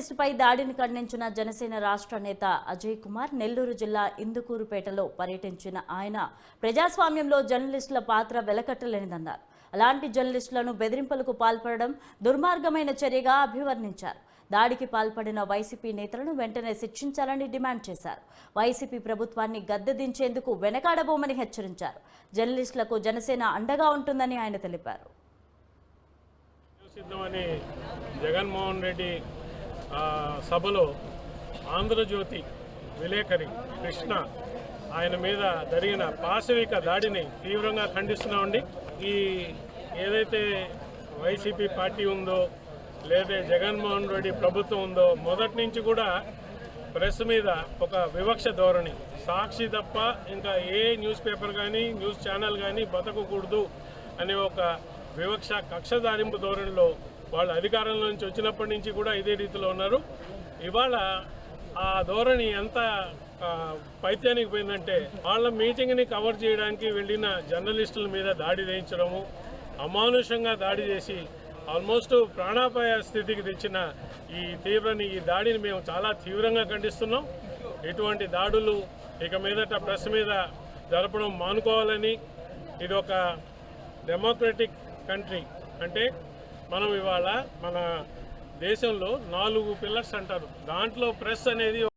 జర్నలిస్టుపై దాడిని ఖండించిన జనసేన రాష్ట్ర నేత అజయ్ కుమార్ నెల్లూరు జిల్లా ఇందుకూరుపేటలో పర్యటించిన ఆయన ప్రజాస్వామ్యంలో జర్నలిస్టుల పాత్ర వెలకట్టలేనిదన్నారు. అలాంటి జర్నలిస్టులను బెదిరింపులకు పాల్పడడం దుర్మార్గమైన చర్యగా అభివర్ణించారు. దాడికి పాల్పడిన వైసీపీ నేతలను వెంటనే శిక్షించాలని డిమాండ్ చేశారు. వైసీపీ ప్రభుత్వాన్ని గద్దెదించేందుకు వెనకాడబోమని హెచ్చరించారు. జర్నలిస్టులకు జనసేన అండగా ఉంటుందని ఆయన తెలిపారు. సిద్ధమని జగన్మోహన్ రెడ్డి సభలో ఆంధ్రజ్యోతి విలేకరి కృష్ణ ఆయన మీద జరిగిన పాశవిక దాడిని తీవ్రంగా ఖండిస్తున్నామండి. ఈ ఏదైతే వైసీపీ పార్టీ ఉందో లేదా జగన్మోహన్ రెడ్డి ప్రభుత్వం ఉందో మొదటి నుంచి కూడా ప్రెస్ మీద ఒక వివక్ష ధోరణి, సాక్షి తప్ప ఇంకా ఏ న్యూస్ పేపర్ కానీ న్యూస్ ఛానల్ కానీ బతకకూడదు అనే ఒక వివక్ష కక్షదారింపు ధోరణిలో వాళ్ళు అధికారంలో నుంచి వచ్చినప్పటి నుంచి కూడా ఇదే రీతిలో ఉన్నారు. ఇవాళ ఆ ధోరణి ఎంత పైత్యానికి పోయిందంటే వాళ్ళ మీటింగ్ని కవర్ చేయడానికి వెళ్ళిన జర్నలిస్టుల మీద దాడి చేయించడము, అమానుషంగా దాడి చేసి ఆల్మోస్ట్ ప్రాణాపాయ స్థితికి తెచ్చిన ఈ దాడిని మేము చాలా తీవ్రంగా ఖండిస్తున్నాం. ఇటువంటి దాడులు ఇక మీదట ప్రెస్ మీద జరపడం మానుకోవాలని, ఇది ఒక డెమోక్రటిక్ కంట్రీ అంటే మనం ఇవాళ మన దేశంలో 4 పిల్లర్స్ అంటారు, దాంట్లో ప్రెస్ అనేది